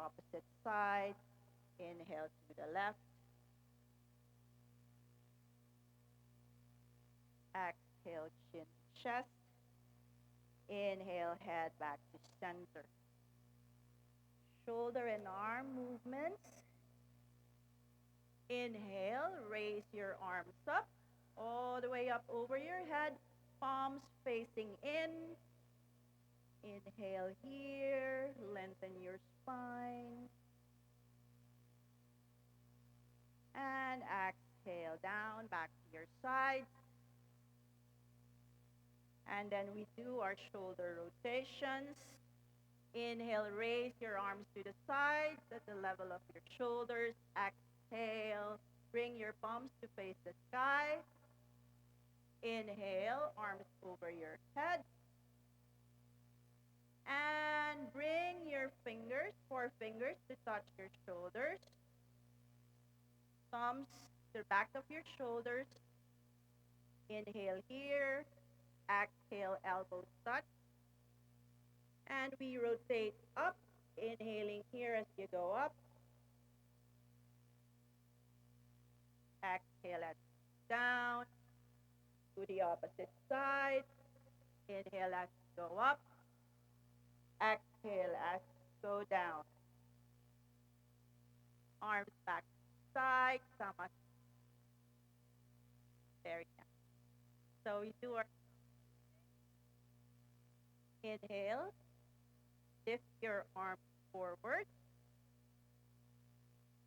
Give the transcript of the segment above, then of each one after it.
opposite side. Inhale to the left. Exhale, chin, chest. Inhale, head back to center. Shoulder and arm movements. Inhale, raise your arms up, all the way up over your head, palms facing in. Inhale here, lengthen your spine. And exhale down, back to your sides. And then we do our shoulder rotations. Inhale, raise your arms to the sides at the level of your shoulders. Exhale, bring your palms to face the sky. Inhale, arms over your head. And bring your fingers, 4 fingers, to touch your shoulders. Thumbs to the back of your shoulders. Inhale here. Exhale, elbows touch. And we rotate up, inhaling here as you go up. Exhale as down. To the opposite side. Inhale as you go up. Exhale as you go down. Arms back to the side. Samasthana. Very nice. So we do our inhale. Lift your arms forward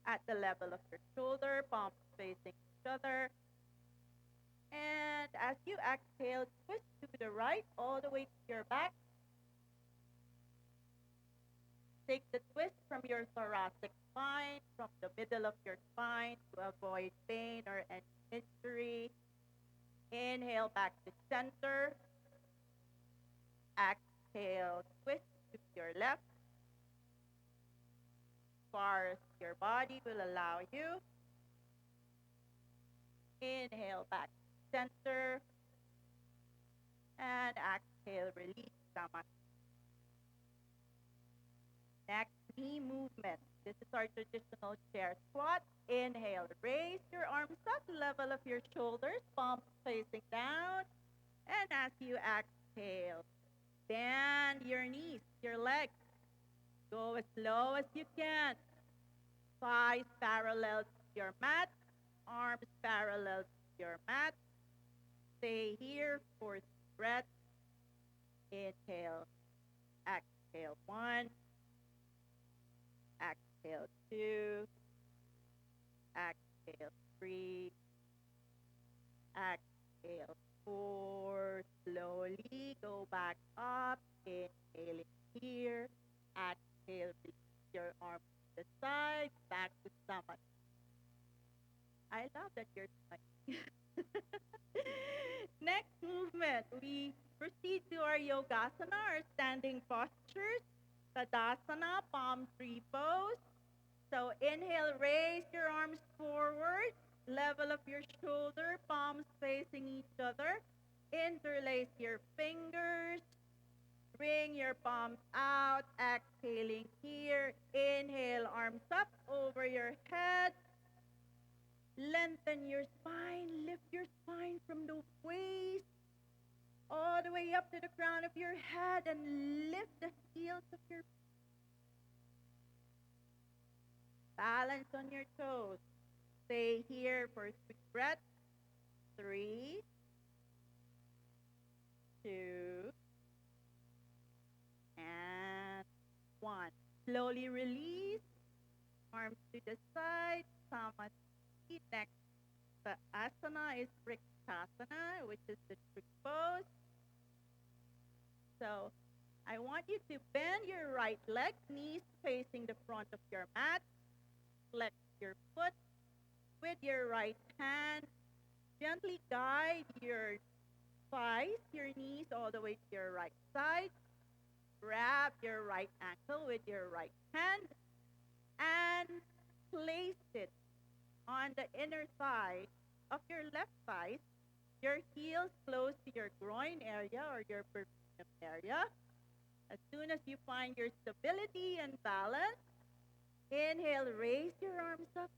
at the level of your shoulder, palms facing each other. And as you exhale, twist to the right all the way to your back. Take the twist from your thoracic spine, from the middle of your spine to avoid pain or any injury. Inhale back to center. Exhale, twist to your left. Far as your body will allow you. Inhale back to center. And exhale, release. Samasthana. Next, knee movement. This is our traditional chair squat. Inhale, raise your arms up, level of your shoulders, palms facing down. And as you exhale, bend your knees, your legs. Go as low as you can. Thighs parallel to your mat, arms parallel to your mat. Stay here for 3 breaths. Inhale, exhale 1. Exhale 2. Exhale 3. Exhale 4. Slowly go back up. Inhaling here. Exhale, release your arms to the side. Back to Samasthana. I love that you're smiling. Next movement, we proceed to our Yogasana, our standing postures. Tadasana, palm tree pose. So inhale, raise your arms forward, level of your shoulder, palms facing each other. Interlace your fingers. Bring your palms out, exhaling here. Inhale, arms up over your head. Lengthen your spine, lift your spine from the waist all the way up to the crown of your head and lift the heels of your balance on your toes. Stay here for 3 breaths. 3, 2, and 1. Slowly release. Arms to the side. Samasthana. Next, the asana is Vrksasana, which is the tree pose. So I want you to bend your right leg, knees facing the front of your mat. Flex your foot with your right hand. Gently guide your thighs, your knees all the way to your right side. Grab your right ankle with your right hand and place it on the inner thigh of your left thigh. Your heels close to your groin area or your perineum area. As soon as you find your stability and balance, Inhale, raise your arms up.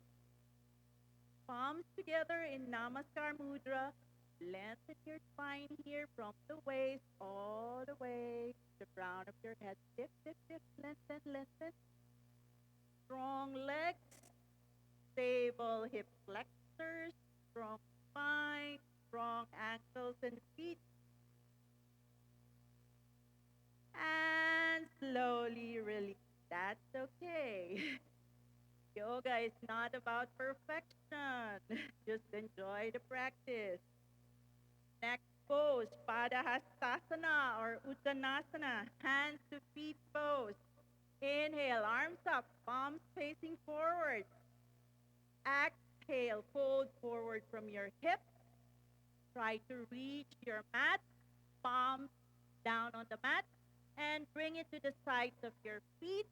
Palms together in Namaskar Mudra. Lengthen your spine here from the waist all the way to the crown of your head. Lift, lift, lift, lengthen, lengthen. Strong legs, stable hip flexors, strong spine, strong ankles and feet. And slowly release. That's okay. Yoga is not about perfection. Just enjoy the practice. Next pose, Padahastasana or Uttanasana, hands to feet pose. Inhale, arms up, palms facing forward. Exhale, fold forward from your hips. Try to reach your mat, palms down on the mat, and bring it to the sides of your feet.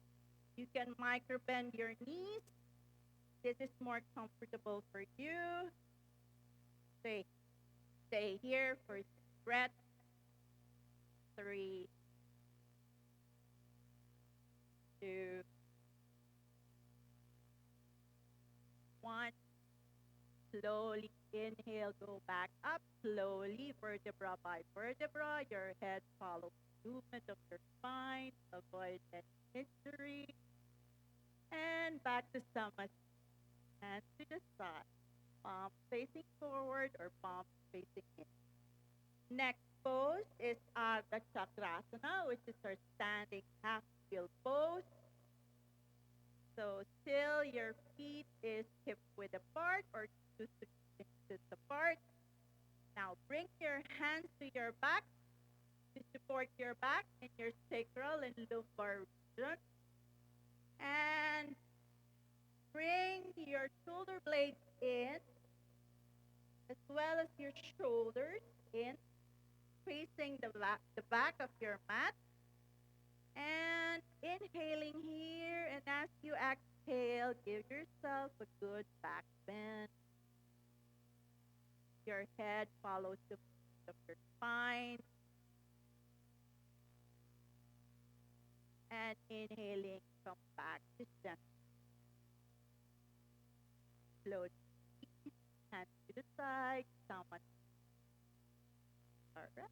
You can micro bend your knees. This is more comfortable for you. Stay here for breath. 3, 2, 1. Slowly inhale, go back up. Slowly, vertebra by vertebra. Your head follows the movement of your spine. Avoid any injury. And back to Samasthiti. Hands to the side. Palms facing forward or palms facing in. Next pose is Ardha Chakrasana, which is our standing half-wheel pose. So still your feet is hip width apart or 2 to 3 inches apart. Now bring your hands to your back to support your back and your sacral and lumbar region. And bring your shoulder blades in as well as your shoulders in, facing the back of your mat. And inhaling here, and as you exhale, give yourself a good back bend. Your head follows the movement of your spine. And inhaling, come back to center. Slowly, hands to the side, someone. All right.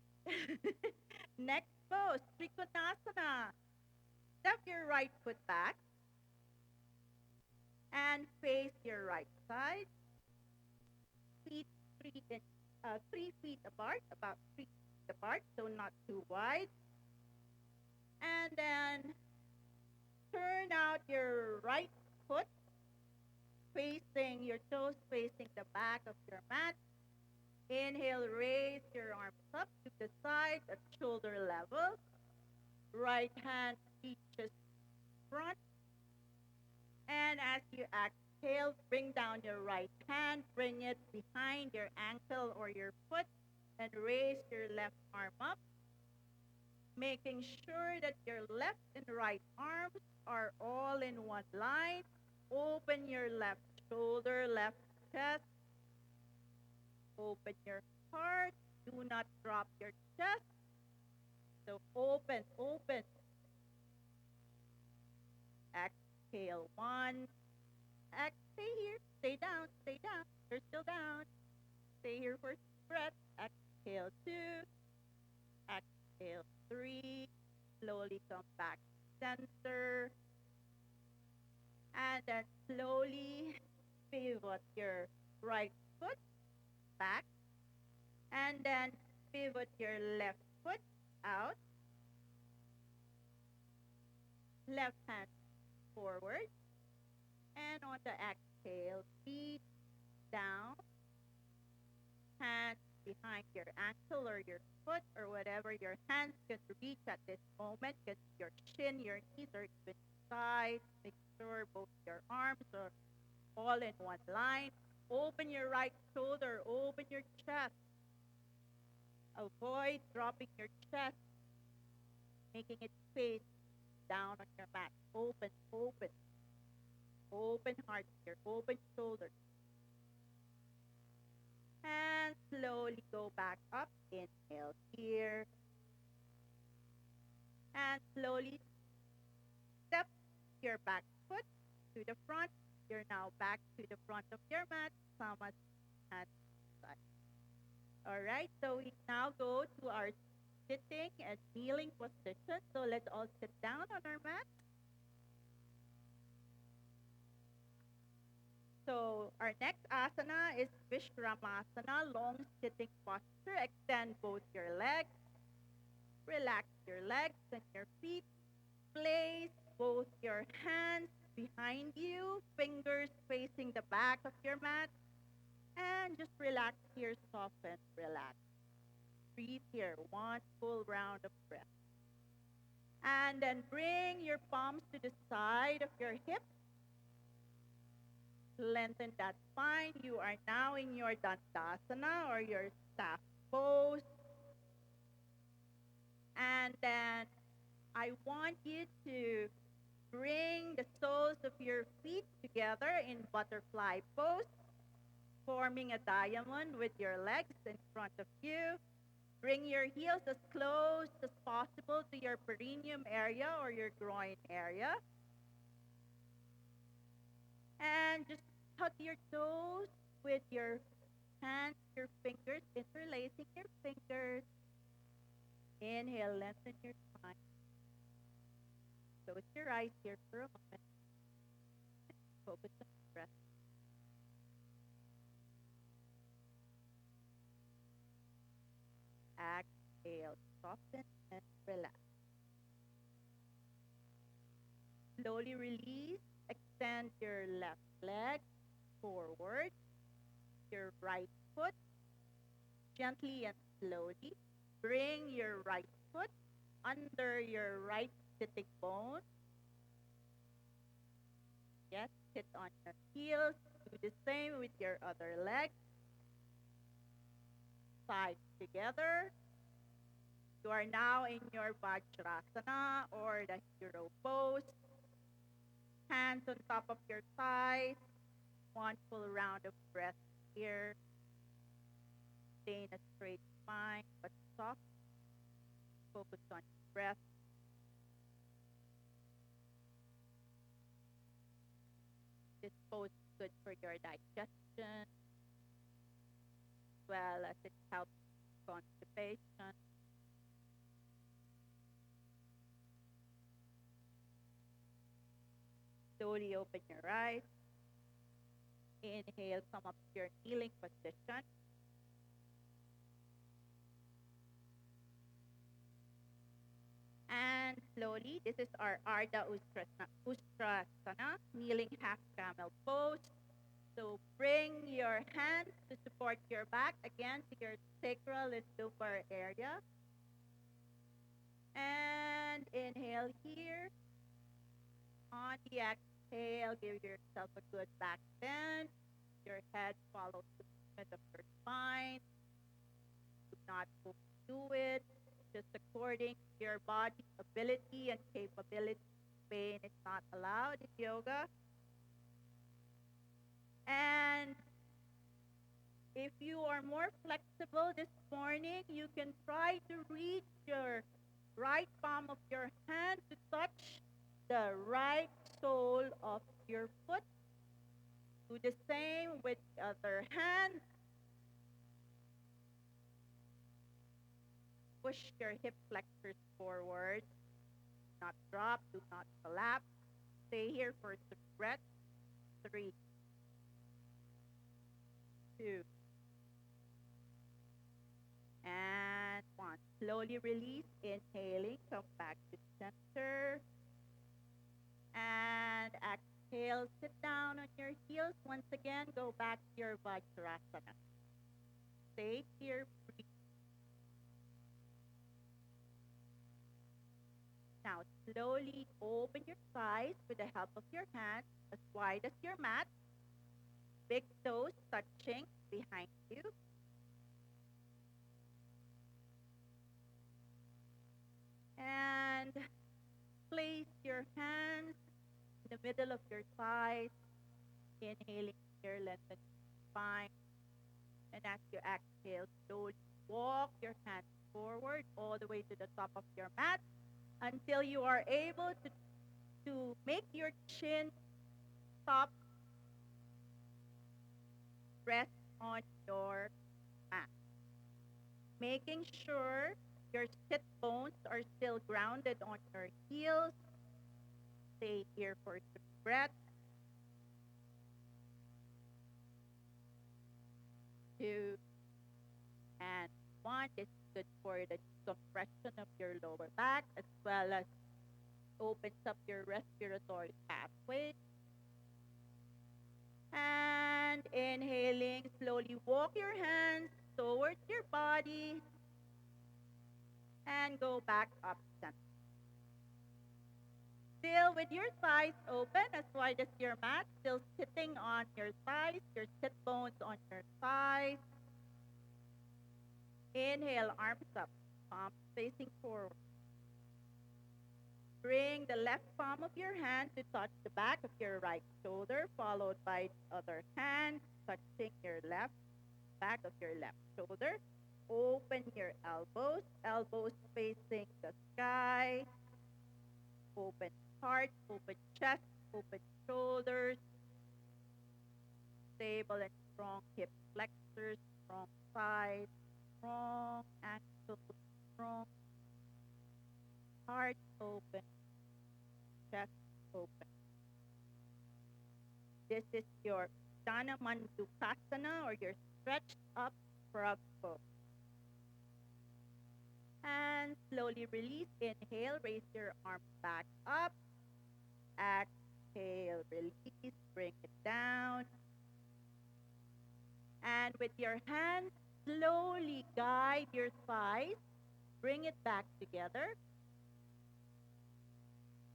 Next pose, Trikonasana. Step your right foot back and face your right side. Feet 3 feet apart, about 3 feet apart, so not too wide. And then turn out your right foot, facing your toes, facing the back of your mat. Inhale, raise your arms up to the side at shoulder level. Right hand reaches front. And as you exhale, bring down your right hand, bring it behind your ankle or your foot, and raise your left arm up, making sure that your left and right arms are all in one line. Open your left shoulder, left chest. Open your heart. Do not drop your chest. So open, open. Exhale, 1. Stay here. Stay down. Stay down. You're still down. Stay here for breath. Exhale, 2. Exhale, 3. Slowly come back center. And then slowly pivot your right foot back. And then pivot your left foot out. Left hand forward. And on the exhale, feet down. Hands behind your ankle or your foot or whatever your hands can reach at this moment. Can be your shin, your knees, or even sides. Make sure both your arms are all in one line. Open your right shoulder, open your chest. Avoid dropping your chest, making it face down on your mat. Open, open. Open heart here, open shoulders. And slowly go back up. Inhale here. And slowly step your back foot to the front. You're now back to the front of your mat. Sama's hands side. All right, so we now go to our sitting and kneeling position. So let's all sit down on our mat. So our next asana is Vishramasana, long sitting posture. Extend both your legs. Relax your legs and your feet. Place both your hands behind you, fingers facing the back of your mat. And just relax here, soften, relax. Breathe here, one full round of breath. And then bring your palms to the side of your hips. Lengthen that spine. You are now in your Dandasana or your staff pose. And then I want you to bring the soles of your feet together in butterfly pose, forming a diamond with your legs in front of you. Bring your heels as close as possible to your perineum area or your groin area. And just hug your toes with your hands, your fingers, interlacing your fingers. Inhale, lengthen your spine. Close your eyes here for a moment. Focus on the breath. Exhale, soften and relax. Slowly release. Extend your left leg forward. Your right foot. Gently and slowly. Bring your right foot under your right sitting bone. Yes, sit on your heels. Do the same with your other leg. Sides together. You are now in your Vajrasana or the hero pose. Hands on top of your thighs. One full round of breath here. Stay in a straight spine but soft. Focus on your breath. This pose is good for your digestion, as well as it helps constipation. Slowly open your eyes. Inhale, come up to your kneeling position. And slowly, this is our Ardha Ustrasana, kneeling half camel pose. So bring your hands to support your back, again to your sacral and lumbar area. And inhale here. On the exhale, give yourself a good back bend. Your head follows the movement of your spine. Do not overdo it. Just according to your body's ability and capability. Pain is not allowed in yoga. And if you are more flexible this morning, you can try to reach your right palm of your hand to touch the right sole of your foot. Do the same with the other hand. Push your hip flexors forward. Do not drop, do not collapse. Stay here for 3 breaths. 3, 2, and 1. Slowly release, inhaling, come back to center. And exhale, sit down on your heels. Once again, go back to your Vajrasana. Stay here, breathe. Now, slowly open your thighs with the help of your hands as wide as your mat. Big toes touching behind you. And place your hands in the middle of your thighs. Inhaling here, lengthen your spine. And as you exhale, slowly walk your hands forward all the way to the top of your mat until you are able to make your chin top rest on your mat, making sure your sit bones are still grounded on your heels. Stay here for 3 breaths. 2 and 1. This is good for the compression of your lower back as well as opens up your respiratory pathway. And inhaling, slowly walk your hands towards your body and go back up center. Still with your thighs open as wide as your mat, still sitting on your thighs, your sit bones on your thighs. Inhale, arms up, palms facing forward. Bring the left palm of your hand to touch the back of your right shoulder, followed by the other hand touching your left back of your left shoulder. Open your elbows, elbows facing the sky. Open heart, open chest, open shoulders. Stable and strong hip flexors, strong thighs, strong ankles, strong heart open, chest open. This is your Dana Mandukasana or your stretched up frog pose. And slowly release. Inhale, raise your arms back up. Exhale, release, bring it down. And with your hands, slowly guide your thighs. Bring it back together.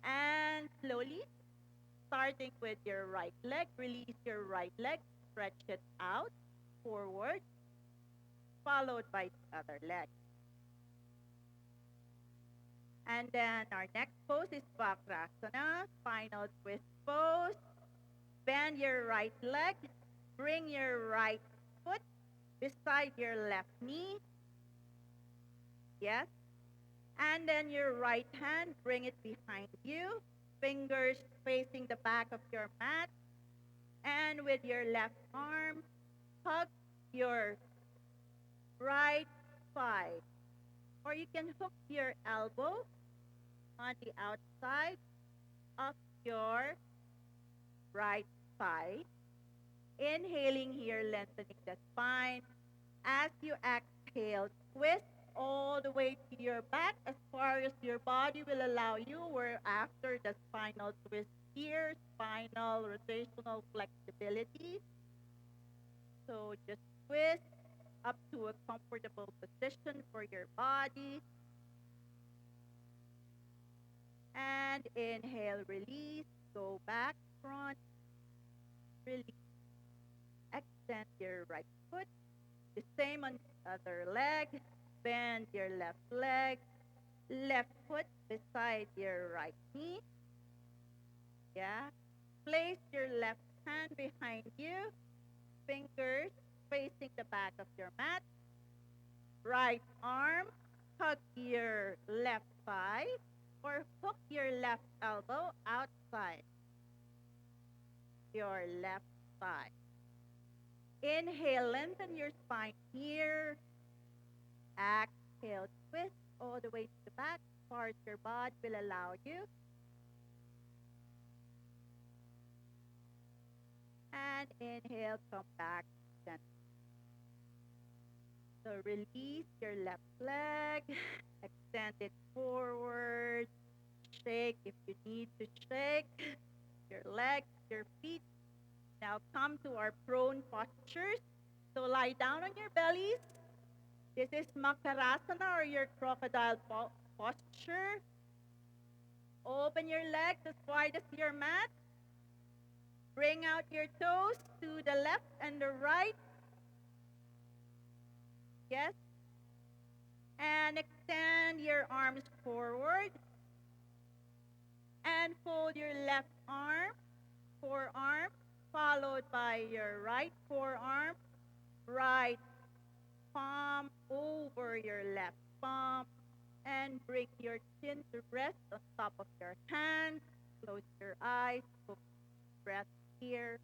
And slowly, starting with your right leg, release your right leg, stretch it out, forward, followed by the other leg. And then our next pose is Vakrasana, final twist pose. Bend your right leg, bring your right foot beside your left knee. Yes. And then your right hand, bring it behind you. Fingers facing the back of your mat. And with your left arm, hug your right thigh. Or you can hook your elbow on the outside of your right thigh. Inhaling here, lengthening the spine. As you exhale, twist all the way to your back as far as your body will allow you. We're after the spinal twist here, spinal rotational flexibility. So just twist up to a comfortable position for your body. And inhale, release, go back, front, release. Extend your right foot. The same on the other leg. Bend your left leg. Left foot beside your right knee. Yeah. Place your left hand behind you. Fingers facing the back of your mat. Right arm, hug your left thigh or hook your left elbow outside your left thigh. Inhale, lengthen your spine here. Exhale, twist all the way to the back, as far as your body will allow you. And inhale, come back. So release your left leg, extend it forward, shake if you need to shake your legs, your feet. Now come to our prone postures. So lie down on your bellies. This is Makarasana or your crocodile posture. Open your legs as wide as your mat. Bring out your toes to the left and the right. Yes. And extend your arms forward. And fold your left arm, forearm, followed by your right forearm, right palm over your left palm, and bring your chin to rest on top of your hands. Close your eyes, focus breath here.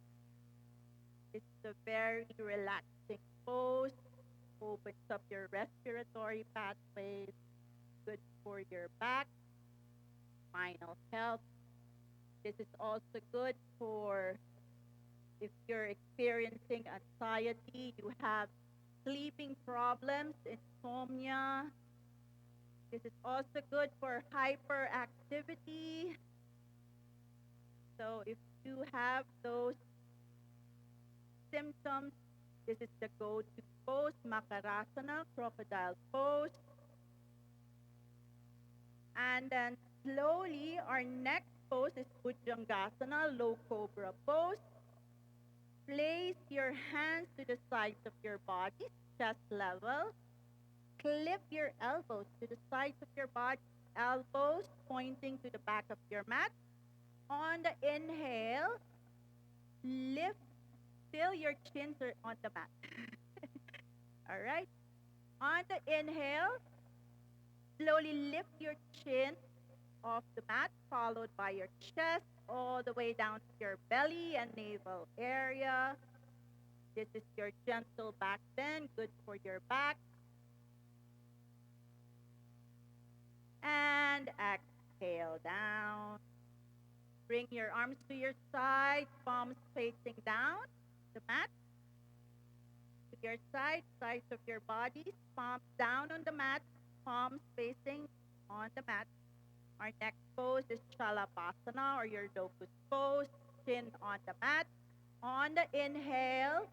It's a very relaxing pose. Opens up your respiratory pathways. Good for your back, spinal health. This is also good for if you're experiencing anxiety, you have sleeping problems, insomnia. This is also good for hyperactivity. So if you have those symptoms, this is the go-to pose, Makarasana, crocodile pose. And then slowly, our next pose is Bhujangasana, low cobra pose. Place your hands to the sides of your body, chest level. Clip your elbows to the sides of your body, elbows pointing to the back of your mat. On the inhale, lift till your chins are on the mat. All right. On the inhale, slowly lift your chin off the mat, followed by your chest all the way down to your belly and navel area. This is your gentle back bend, good for your back. And exhale down. Bring your arms to your side, palms facing down the mat. To your side, sides of your body, palms down on the mat, palms facing on the mat. Our next pose is Shalabhasana or your locust pose, chin on the mat. On the inhale,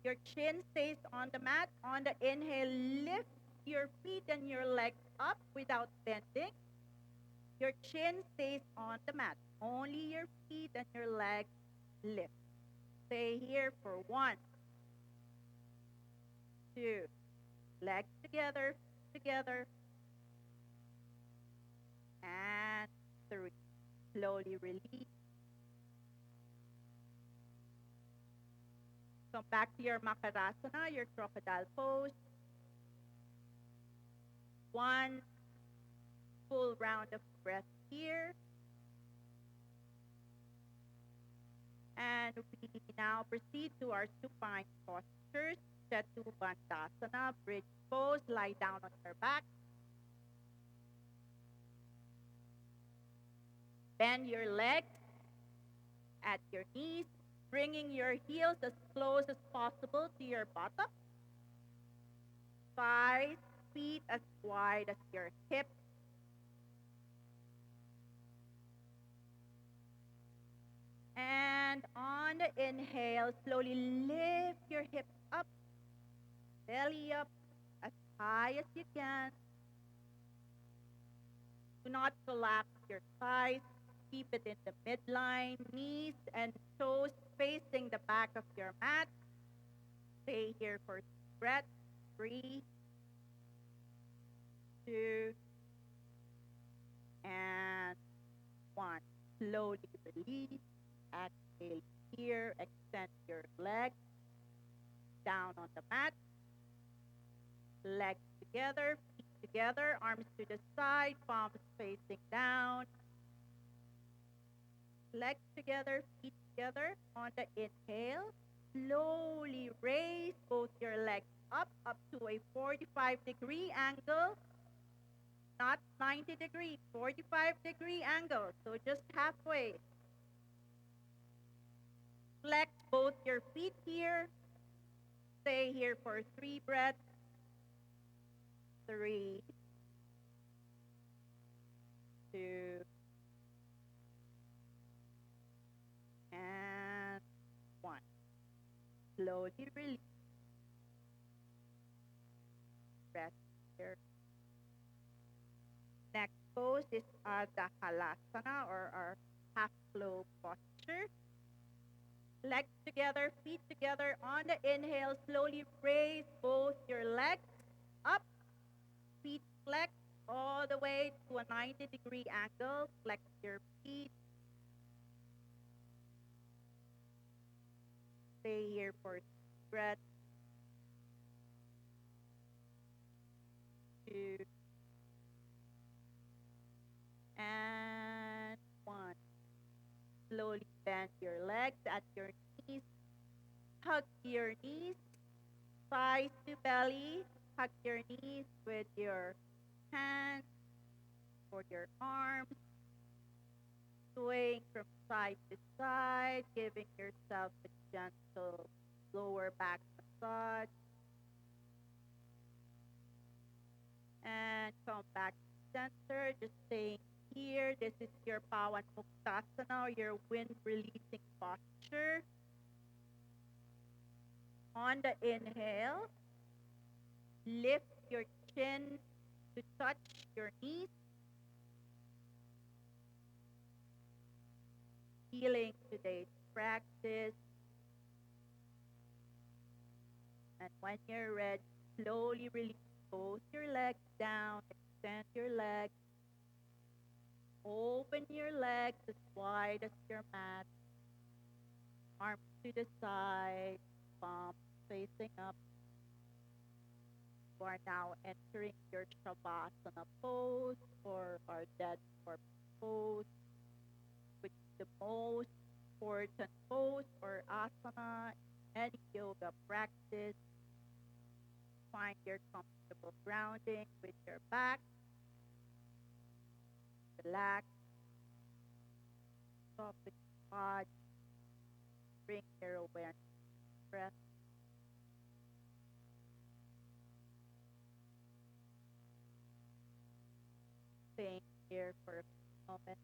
your chin stays on the mat. On the inhale, lift your feet and your legs up without bending. Your chin stays on the mat. Only your feet and your legs lift. Stay here for 1, 2, legs together, and 3. Slowly release. Come back to your Makarasana, your crocodile pose. 1 full round of breath here. And we now proceed to our supine postures. Setu Bandhasana, bridge pose, lie down on your back. Bend your legs at your knees, bringing your heels as close as possible to your buttock. 5 feet as wide as your hips. And on the inhale, slowly lift your hips up, belly up as high as you can. Do not collapse your thighs. Keep it in the midline, knees and toes facing the back of your mat. Stay here for breath. 3, 2, and 1. Slowly release. Exhale here. Extend your legs down on the mat. Legs together, feet together, arms to the side, palms facing down. Legs together, feet together. On the inhale, slowly raise both your legs up to a 45-degree angle. Not 90-degree, 45-degree angle. So just halfway. Flex both your feet here. Stay here for 3 breaths. 3, 2, and 1. Slowly release. Rest here. Next pose is Ardha Halasana or our half flow posture. Legs together, feet together. On the inhale, slowly raise both your legs up. Feet flex all the way to a 90-degree angle. Flex your feet. Stay here for breath. 2, and 1. Slowly slowly bend your legs at your knees. Hug your knees, thighs to belly. Hug your knees with your hands or your arms, swaying from side to side, giving yourself a gentle lower back massage. And come back to center, just staying here. This is your Pawan Muktasana, your wind releasing posture. On the inhale, lift your chin to touch your knees, feeling today's practice. And when you're ready, slowly release both your legs down, extend your legs, open your legs as wide as your mat, arms to the side, palms facing up. You are now entering your Shavasana pose or our dead corpse pose, which is the most important pose or asana in any yoga practice. Find your comfortable grounding with your back. Relax, soften your body, bring your awareness to the breath. Staying here for a few moments.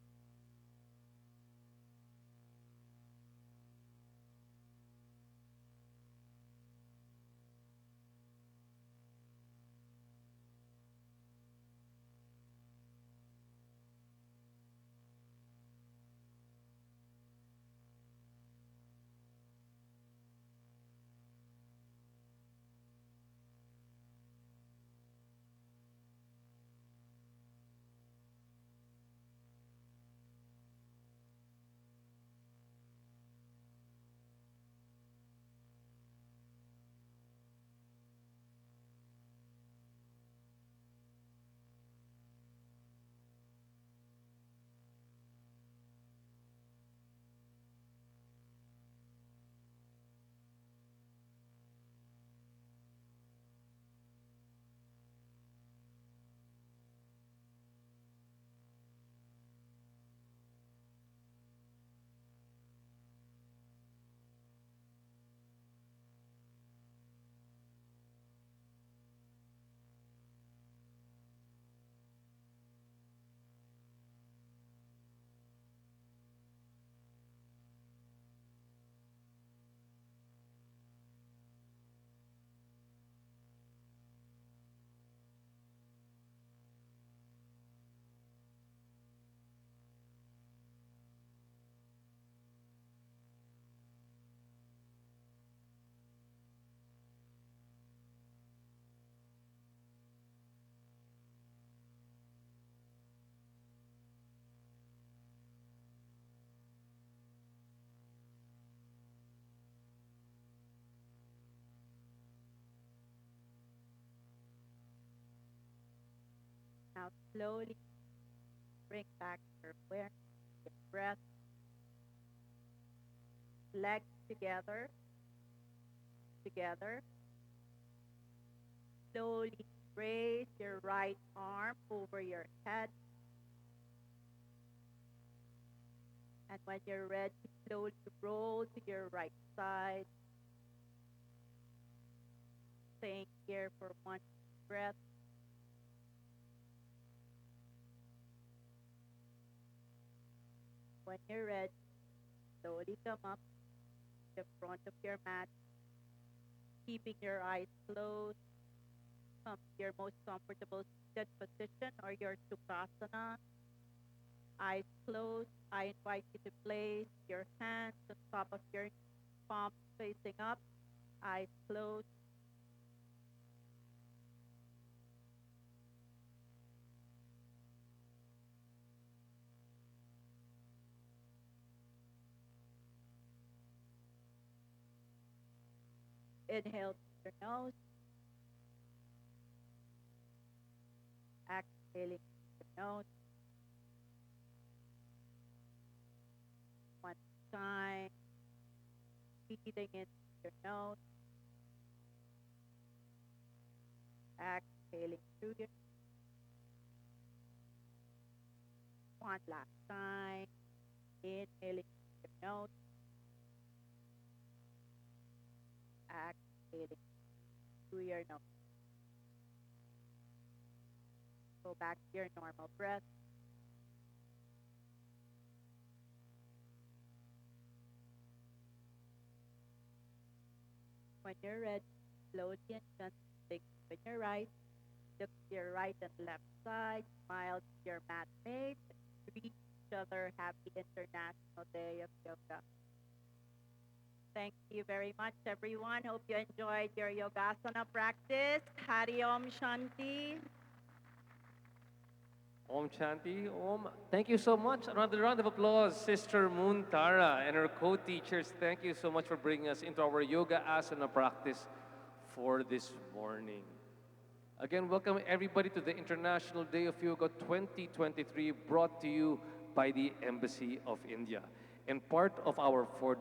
Now slowly bring back your awareness, your breath, legs together, together. Slowly raise your right arm over your head. And when you're ready, slowly roll to your right side. Staying here for one breath. When you're ready, slowly come up to the front of your mat, keeping your eyes closed. Come to your most comfortable seated position or your Sukhasana. Eyes closed. I invite you to place your hands on top of your palms facing up. Eyes closed. Inhale through your nose. Exhaling through your nose. One time. Breathing in your nose, exhaling through your one last time. Inhaling through your nose, exhaling through your nose. Go back to your normal breath. When you're ready, slowly and gently open your eyes. Look to your right and left side. Smile to your mat mates. Greet each other. Happy International Day of Yoga. Thank you very much, everyone. Hope you enjoyed your Yogasana practice. Hari Om Shanti. Om Shanti, Om. Thank you so much. Another round of applause, Sister Moon Tara and her co-teachers. Thank you so much for bringing us into our yoga asana practice for this morning. Again, welcome everybody to the International Day of Yoga 2023, brought to you by the Embassy of India. And part of our four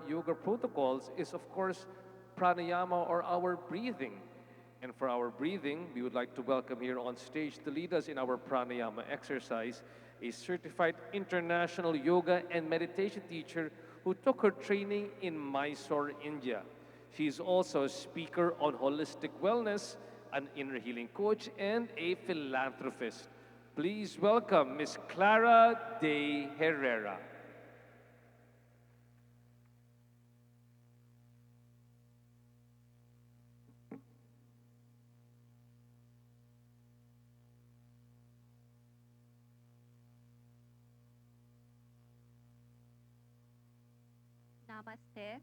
yoga protocols is, of course, pranayama, or our breathing. And for our breathing, we would like to welcome here on stage to lead us in our pranayama exercise a certified international yoga and meditation teacher who took her training in Mysore, India. She is also a speaker on holistic wellness, an inner healing coach, and a philanthropist. Please welcome Miss Clara de Herrera. Namaste.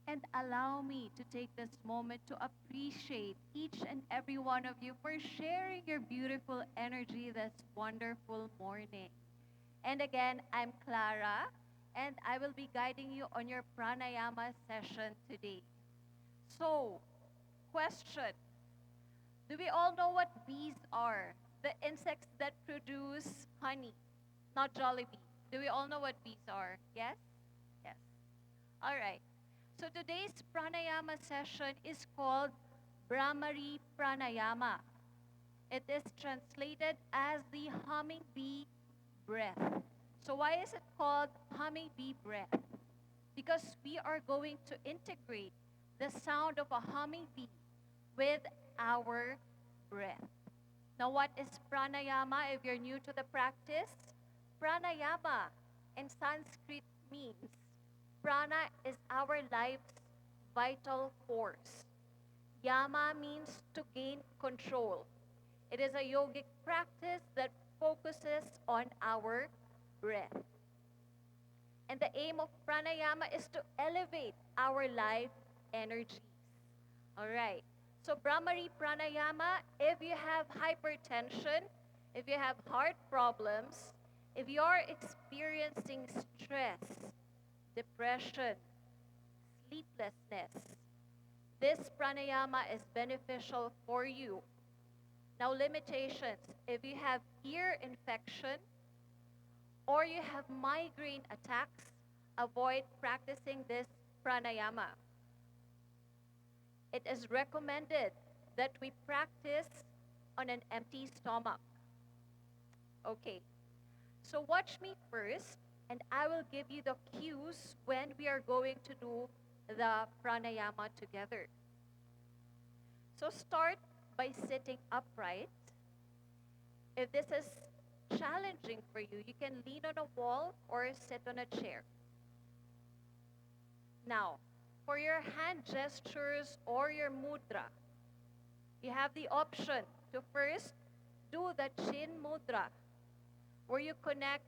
And allow me to take this moment to appreciate each and every one of you for sharing your beautiful energy this wonderful morning. And again, I'm Clara, and I will be guiding you on your pranayama session today. So, question. Do we all know what bees are? The insects that produce honey, not Jollibee. Do we all know what bees are? Yes? Yes. All right. So today's pranayama session is called Brahmari Pranayama. It is translated as the humming bee breath. So why is it called humming bee breath? Because we are going to integrate the sound of a humming bee with our breath. Now, what is pranayama if you're new to the practice? Pranayama in Sanskrit means prana is our life's vital force. Yama means to gain control. It is a yogic practice that focuses on our breath. And the aim of pranayama is to elevate our life energies. All right. So Brahmari Pranayama, if you have hypertension, if you have heart problems, if you are experiencing stress, depression, sleeplessness, this pranayama is beneficial for you. Now, limitations. If you have ear infection or you have migraine attacks, avoid practicing this pranayama. It is recommended that we practice on an empty stomach. Okay, so watch me first, and I will give you the cues when we are going to do the pranayama together. So start by sitting upright. If this is challenging for you, you can lean on a wall or sit on a chair. Now, for your hand gestures or your mudra, you have the option to first do the chin mudra, where you connect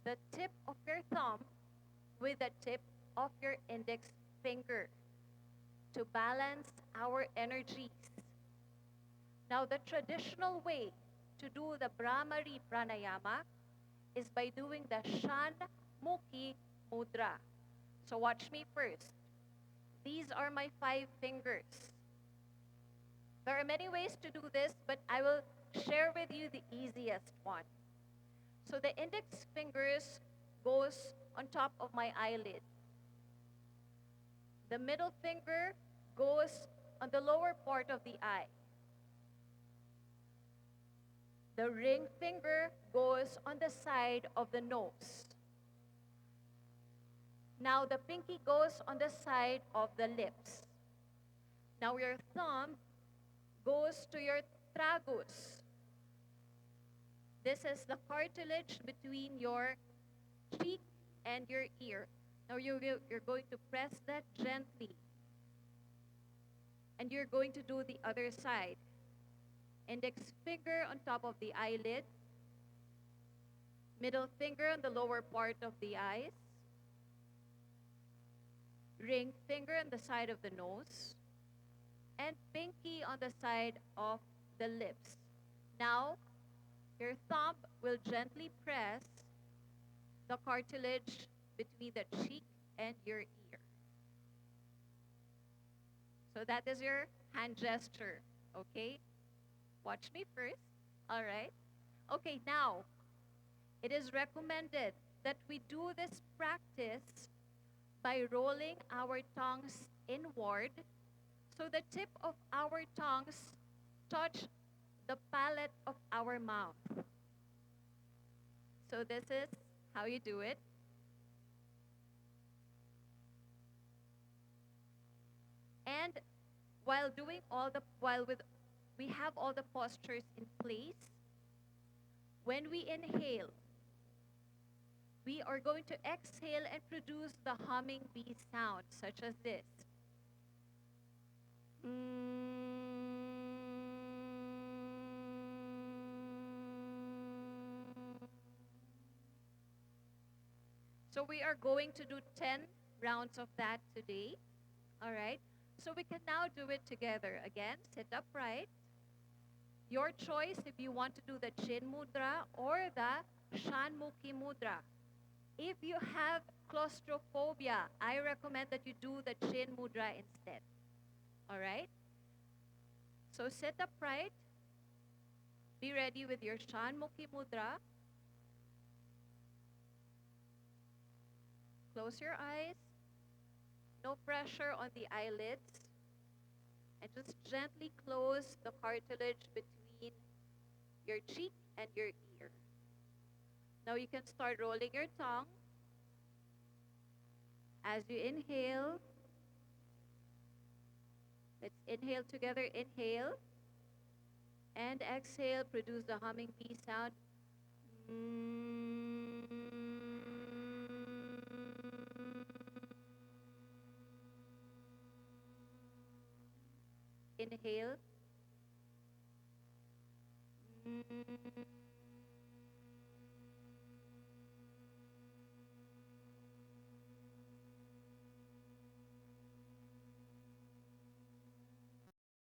the tip of your thumb with the tip of your index finger to balance our energies. Now, the traditional way to do the Brahmari Pranayama is by doing the Shanmukhi Mudra. So watch me first. These are my 5 fingers. There are many ways to do this, but I will share with you the easiest one. So the index fingers goes on top of my eyelid. The middle finger goes on the lower part of the eye. The ring finger goes on the side of the nose. Now the pinky goes on the side of the lips. Now your thumb goes to your tragus. This is the cartilage between your cheek and your ear. Now you're going to press that gently. And you're going to do the other side. Index finger on top of the eyelid. Middle finger on the lower part of the eyes. Ring finger on the side of the nose. And pinky on the side of the lips. Now, your thumb will gently press the cartilage between the cheek and your ear. So that is your hand gesture, okay? Watch me first, all right? Okay, now, it is recommended that we do this practice by rolling our tongues inward so the tip of our tongues touch the palate of our mouth. So this is how you do it. And we have all the postures in place, when we inhale, we are going to exhale and produce the humming bee sound, such as this. So we are going to do 10 rounds of that today. All right? So we can now do it together. Again, sit upright. Your choice if you want to do the Chin Mudra or the Shanmukhi Mudra. If you have claustrophobia, I recommend that you do the Chin Mudra instead. All right? So sit upright. Be ready with your Shanmukhi Mudra. Close your eyes. No pressure on the eyelids. And just gently close the cartilage between your cheek and your ear. Now you can start rolling your tongue. As you inhale, let's inhale together. Inhale. And exhale, produce the humming bee sound. Inhale.